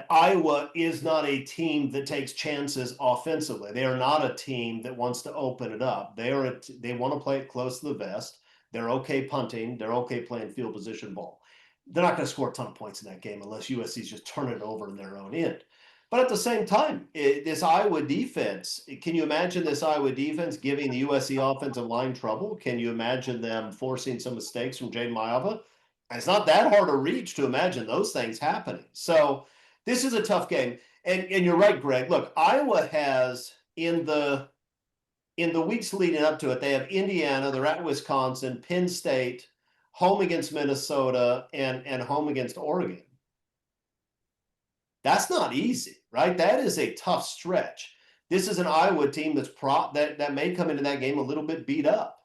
Iowa is not a team that takes chances offensively. They are not a team that wants to open it up. They want to play it close to the vest. They're okay punting. They're okay playing field position ball. They're not going to score a ton of points in that game unless USC's just turning it over in their own end. But at the same time, this Iowa defense, can you imagine this Iowa defense giving the USC offensive line trouble? Can you imagine them forcing some mistakes from Jaden Maiava? It's not that hard to reach to imagine those things happening. So this is a tough game. And you're right, Greg. Look, Iowa has in the weeks leading up to it, they have Indiana, they're at Wisconsin, Penn State, home against Minnesota, and home against Oregon. That's not easy, right? That is a tough stretch. This is an Iowa team that may come into that game a little bit beat up.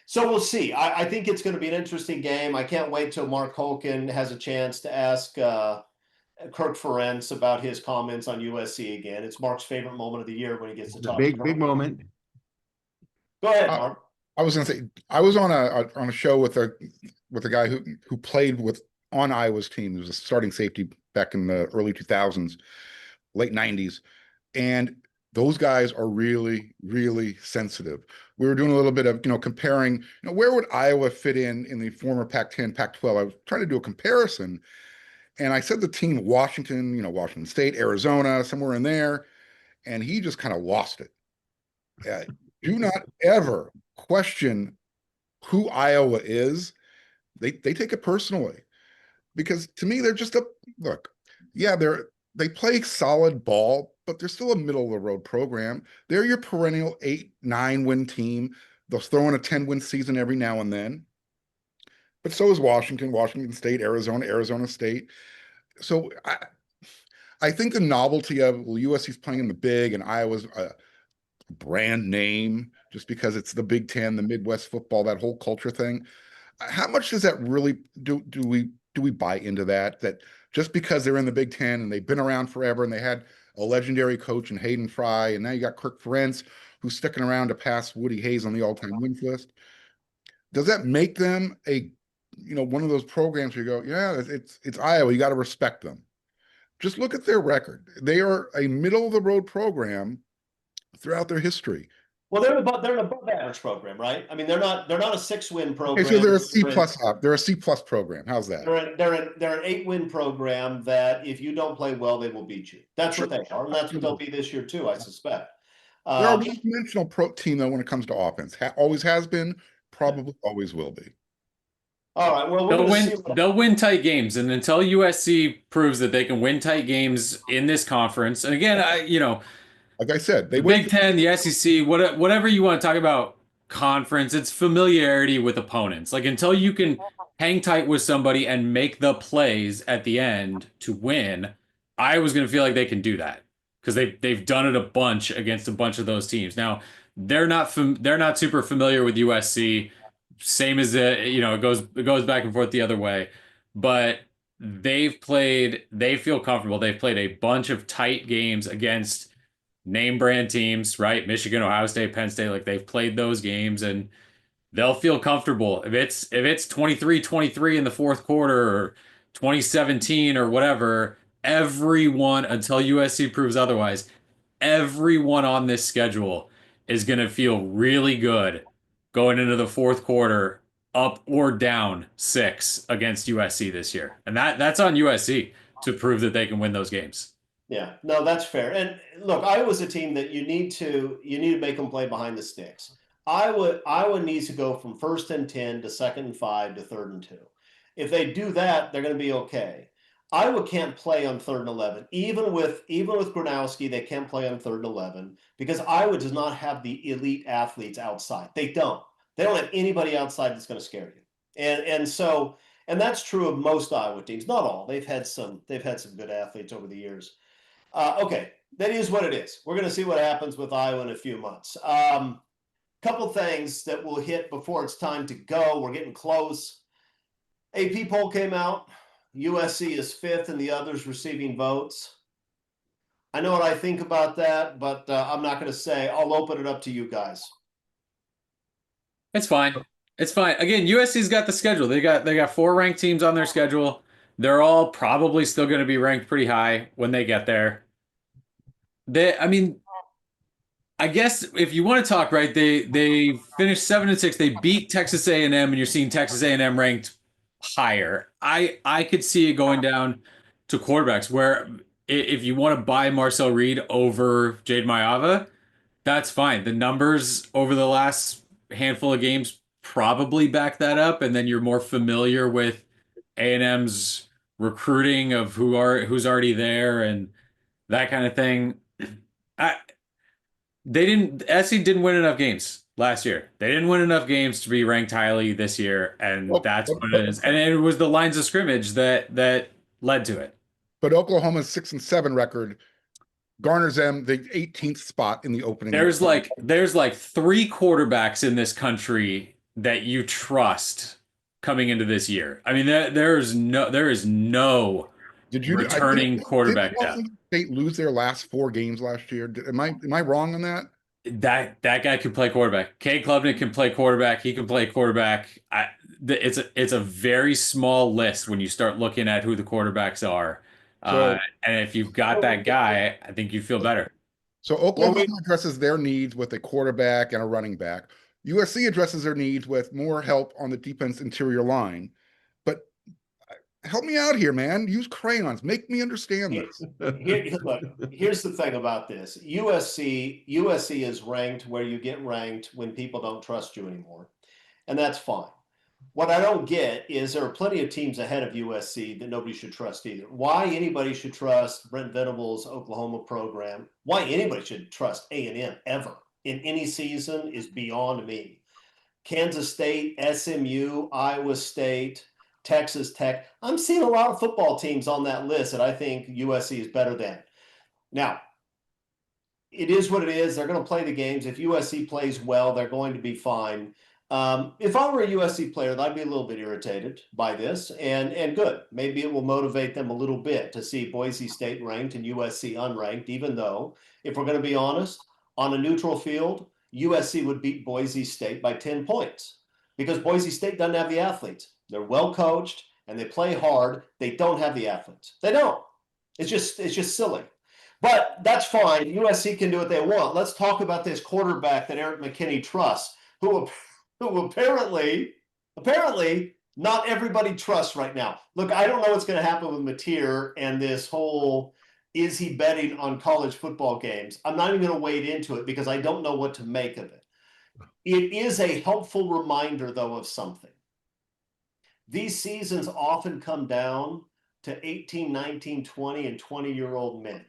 So we'll see. I think it's going to be an interesting game. I can't wait till Mark Holkin has a chance to ask Kirk Ferentz about his comments on USC again. It's Mark's favorite moment of the year when he gets to It's a talk. big moment. Go ahead, Mark. I was going to say, I was on a show with a guy who played on Iowa's team. He was a starting safety back in the early 2000s, late 90s, and those guys are really, really sensitive. We were doing a little bit of, comparing, where would Iowa fit in the former Pac-10, Pac-12? I was trying to do a comparison, and I said the team Washington, Washington State, Arizona, somewhere in there, and he just kind of lost it. Do not ever question who Iowa is. They take it personally, because to me, they're just look, yeah, they play solid ball, but they're still a middle of the road program. They're your perennial 8-9 win team. They'll throw in a 10-win season every now and then. But so is Washington, Washington State, Arizona, Arizona State. So I think the novelty of USC's playing in the big and Iowa's a brand name just because it's the Big Ten, the Midwest football, that whole culture thing. How much does that really do we buy into that just because they're in the Big Ten and they've been around forever and they had a legendary coach in Hayden Fry, and now you got Kirk Ferentz who's sticking around to pass Woody Hayes on the all-time wins list? Does that make them one of those programs where you go, yeah, it's Iowa, you got to respect them? Just look at their record. They are a middle-of-the-road program throughout their history. Well, they're an above average program, right? I mean, they're not a 6-win program. Okay, so they're a C+. They're a C+ program. How's that? They're an 8-win program that if you don't play well, they will beat you. That's what they are, and that's what they'll be this year too, I suspect. They're a one-dimensional team though when it comes to offense. Always has been, probably always will be. All right. Well, they'll win tight games, and until USC proves that they can win tight games in this conference, and again, like I said, the Big Ten, the SEC, whatever you want to talk about conference, it's familiarity with opponents. Like until you can hang tight with somebody and make the plays at the end to win, Iowa's going to feel like they can do that because they've done it a bunch against a bunch of those teams. Now they're not super familiar with USC. Same as it goes back and forth the other way, but they feel comfortable. They've played a bunch of tight games against name brand teams, right? Michigan, Ohio State, Penn State, like they've played those games and they'll feel comfortable. If it's 23-23 in the fourth quarter or 2017 or whatever, everyone, until USC proves otherwise, everyone on this schedule is going to feel really good going into the fourth quarter up or down 6 against USC this year. And that's on USC to prove that they can win those games. Yeah, no, that's fair. And look, Iowa's a team that you need to make them play behind the sticks. Iowa needs to go from 1st and 10 to 2nd and 5 to 3rd and 2. If they do that, they're going to be okay. Iowa can't play on 3rd and 11. Even with Gronowski, they can't play on 3rd and 11 because Iowa does not have the elite athletes outside. They don't have anybody outside that's going to scare you. And that's true of most Iowa teams. Not all. They've had some good athletes over the years. Okay, that is what it is. We're going to see what happens with Iowa in a few months. Couple things that we'll hit before it's time to go. We're getting close. AP poll came out. USC is 5th and the others receiving votes. I know what I think about that, but I'm not going to say. I'll open it up to you guys. It's fine. It's fine. Again, USC's got the schedule. They got 4 ranked teams on their schedule. They're all probably still going to be ranked pretty high when they get there. I guess if you want to talk, right, they finished 7-6. They beat Texas A&M, and you're seeing Texas A&M ranked higher. I could see it going down to quarterbacks where if you want to buy Marcel Reed over Jade Mayava, that's fine. The numbers over the last handful of games probably back that up, and then you're more familiar with A&M's recruiting of who's already there and that kind of thing. SC didn't win enough games last year. They didn't win enough games to be ranked highly this year, and that's what it is. And it was the lines of scrimmage that led to it. But Oklahoma's 6-7 record garners them the 18th spot in the opening. There's like 3 quarterbacks in this country that you trust coming into this year? I mean, there is no Did you? returning quarterback did depth. Washington State lose their last 4 games last year? Am I wrong on that? That guy can play quarterback. Cade Klubnik can play quarterback. He can play quarterback. It's a very small list when you start looking at who the quarterbacks are. So And if you've got that guy, I think you feel better. So Oklahoma addresses their needs with a quarterback and a running back. USC addresses their needs with more help on the defense interior line. But help me out here, man. Use crayons. Make me understand this. Look, here's the thing about this. USC is ranked where you get ranked when people don't trust you anymore. And that's fine. What I don't get is there are plenty of teams ahead of USC that nobody should trust either. Why anybody should trust Brent Venables' Oklahoma program, why anybody should trust A&M ever in any season is beyond me. Kansas State, SMU, Iowa State, Texas Tech. I'm seeing a lot of football teams on that list that I think USC is better than. Now, it is what it is. They're going to play the games. If USC plays well, they're going to be fine. If I were a USC player, I'd be a little bit irritated by this, and good. Maybe it will motivate them a little bit to see Boise State ranked and USC unranked, even though, if we're going to be honest, on a neutral field, USC would beat Boise State by 10 points because Boise State doesn't have the athletes. They're well coached and they play hard. They don't have the athletes. They don't. It's just silly. But that's fine. USC can do what they want. Let's talk about this quarterback that Eric McKinney trusts, who apparently not everybody trusts right now. Look, I don't know what's going to happen with Mateer and this whole, is he betting on college football games? I'm not even going to wade into it because I don't know what to make of it. It is a helpful reminder, though, of something. These seasons often come down to 18, 19, 20, and 20-year-old men.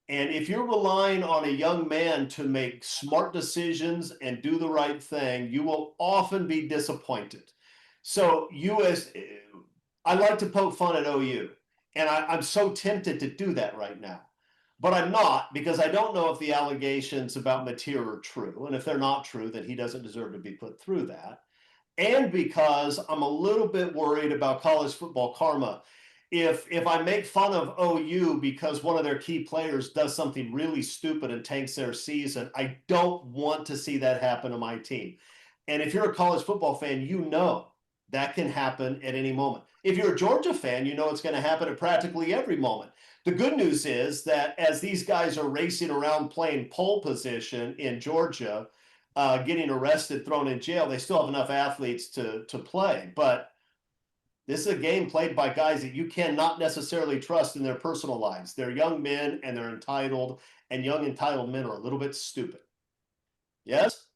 And if you're relying on a young man to make smart decisions and do the right thing, you will often be disappointed. So I like to poke fun at OU, and I'm so tempted to do that right now. But I'm not, because I don't know if the allegations about Mateer are true. And if they're not true, then he doesn't deserve to be put through that. And because I'm a little bit worried about college football karma. If I make fun of OU because one of their key players does something really stupid and tanks their season, I don't want to see that happen to my team. And if you're a college football fan, you know that can happen at any moment. If you're a Georgia fan, you know it's going to happen at practically every moment. The good news is that as these guys are racing around playing pole position in Georgia, getting arrested, thrown in jail, they still have enough athletes to play. But this is a game played by guys that you cannot necessarily trust in their personal lives. They're young men and they're entitled, and young entitled men are a little bit stupid. Yes?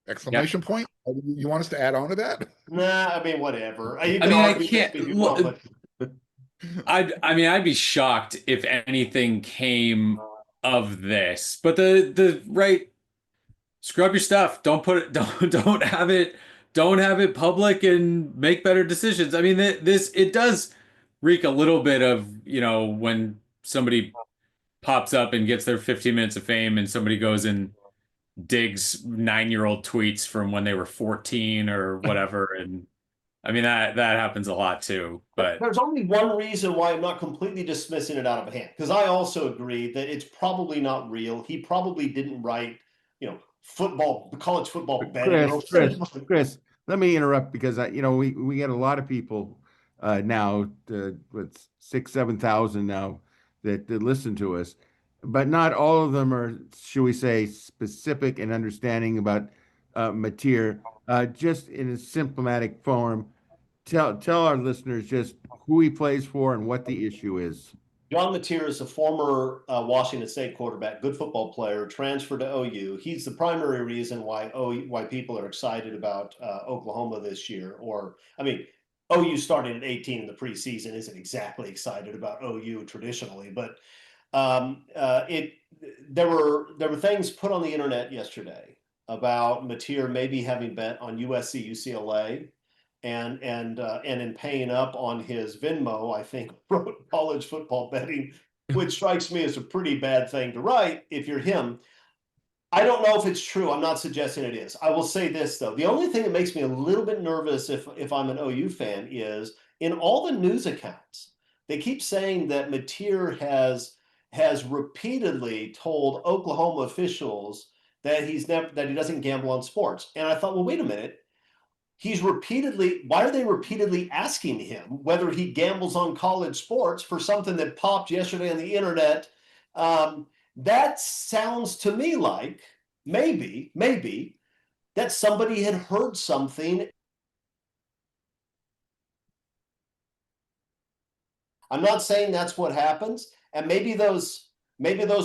Exclamation point. You want us to add on to that? Nah, I mean, whatever. I mean, I'd be shocked if anything came of this. But the right, scrub your stuff. Don't have it public and make better decisions. I mean, it does reek a little bit of, when somebody pops up and gets their 15 minutes of fame and somebody goes and digs 9-year-old tweets from when they were 14 or whatever. And I mean, that happens a lot too. But there's only one reason why I'm not completely dismissing it out of hand, because I also agree that it's probably not real. He probably didn't write, college football betting. Chris, let me interrupt because we get a lot of people now with 6,000-7,000 now that listen to us, but not all of them are, should we say, specific and understanding about Mateer. Just in a symptomatic form, tell our listeners just who he plays for and what the issue is. John Mateer is a former Washington State quarterback, good football player, transferred to OU. He's the primary reason why people are excited about Oklahoma this year. OU starting at 18 in the preseason isn't exactly excited about OU traditionally, but there were things put on the internet yesterday about Mateer maybe having bet on USC, UCLA. And in paying up on his Venmo, I think wrote college football betting, which strikes me as a pretty bad thing to write if you're him. I don't know if it's true. I'm not suggesting it is. I will say this though. The only thing that makes me a little bit nervous if I'm an OU fan is in all the news accounts, they keep saying that Mateer has repeatedly told Oklahoma officials that he doesn't gamble on sports. And I thought, well, wait a minute. Why are they repeatedly asking him whether he gambles on college sports for something that popped yesterday on the internet? That sounds to me like maybe that somebody had heard something. I'm not saying that's what happens, and maybe those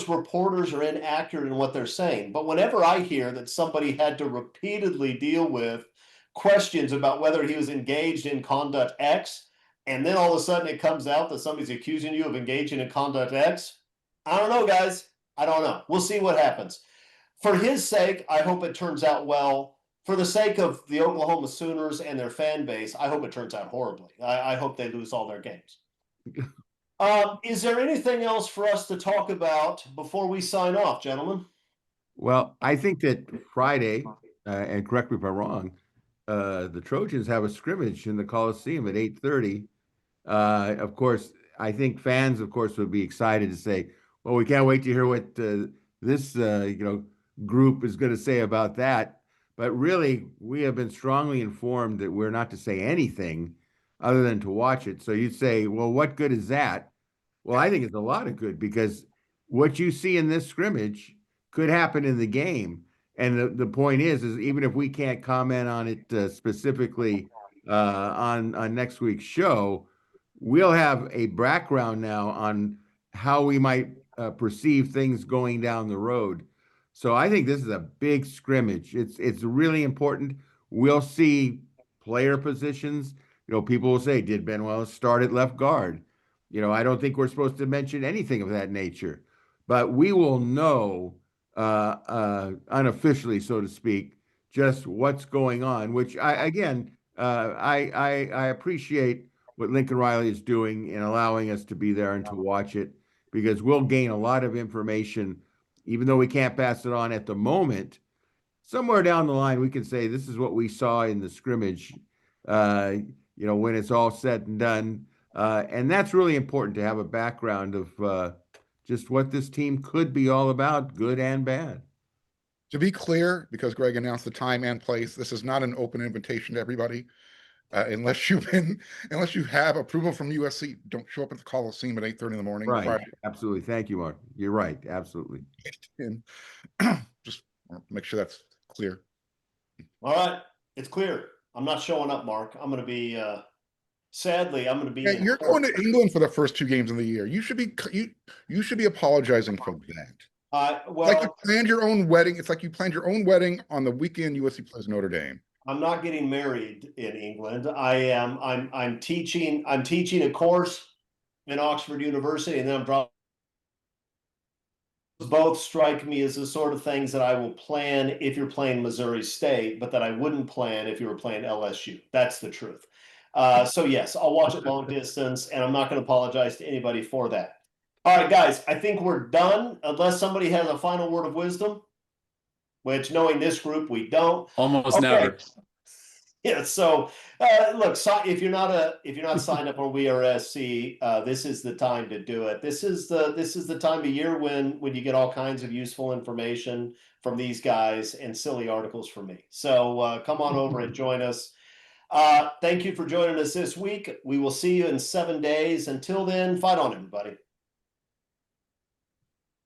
reporters are inaccurate in what they're saying. But whenever I hear that somebody had to repeatedly deal with questions about whether he was engaged in conduct X, and then all of a sudden it comes out that somebody's accusing you of engaging in conduct X, I don't know, guys. I don't know. We'll see what happens. For his sake, I hope it turns out well. For the sake of the Oklahoma Sooners and their fan base, I hope it turns out horribly. I hope they lose all their games. Is there anything else for us to talk about before we sign off, gentlemen? Well, I think that Friday, and correct me if I'm wrong, the Trojans have a scrimmage in the Coliseum at 8:30. Of course, I think fans, of course, would be excited to say, well, we can't wait to hear what this group is going to say about that. But really, we have been strongly informed that we're not to say anything other than to watch it. So you'd say, well, what good is that? Well, I think it's a lot of good, because what you see in this scrimmage could happen in the game. And the point is even if we can't comment on it specifically on next week's show, we'll have a background now on how we might perceive things going down the road. So I think this is a big scrimmage. It's really important. We'll see player positions. People will say, did Ben Wallace start at left guard? I don't think we're supposed to mention anything of that nature, but we will know unofficially, so to speak, just what's going on, which I appreciate what Lincoln Riley is doing in allowing us to be there and to watch it, because we'll gain a lot of information, even though we can't pass it on at the moment. Somewhere down the line, we can say, this is what we saw in the scrimmage, when it's all said and done. And that's really important, to have a background of just what this team could be all about, good and bad. To be clear, because Greg announced the time and place, this is not an open invitation to everybody. Unless you have approval from USC, don't show up at the Coliseum at 8:30 in the morning. Right. Friday. Absolutely. Thank you, Mark. You're right. Absolutely. And just want to make sure that's clear. All right. It's clear. I'm not showing up, Mark. I'm going to be, sadly, I'm going to be. Yeah, you're going to England for the first 2 games of the year. You should be apologizing for that. Well, like you planned your own wedding. It's like you planned your own wedding on the weekend USC plays Notre Dame. I'm not getting married in England. I'm teaching a course in Oxford University, and then I'm dropping. Both strike me as the sort of things that I will plan if you're playing Missouri State, but that I wouldn't plan if you were playing LSU. That's the truth. So yes, I'll watch it long distance, and I'm not going to apologize to anybody for that. All right, guys, I think we're done, unless somebody has a final word of wisdom, which, knowing this group, we don't. Almost never. Yeah. So look, if you're not signed up on WeAreSC, this is the time to do it. This is the time of year when you get all kinds of useful information from these guys and silly articles from me. So come on over and join us. Thank you for joining us this week. We will see you in 7 days. Until then, fight on, everybody.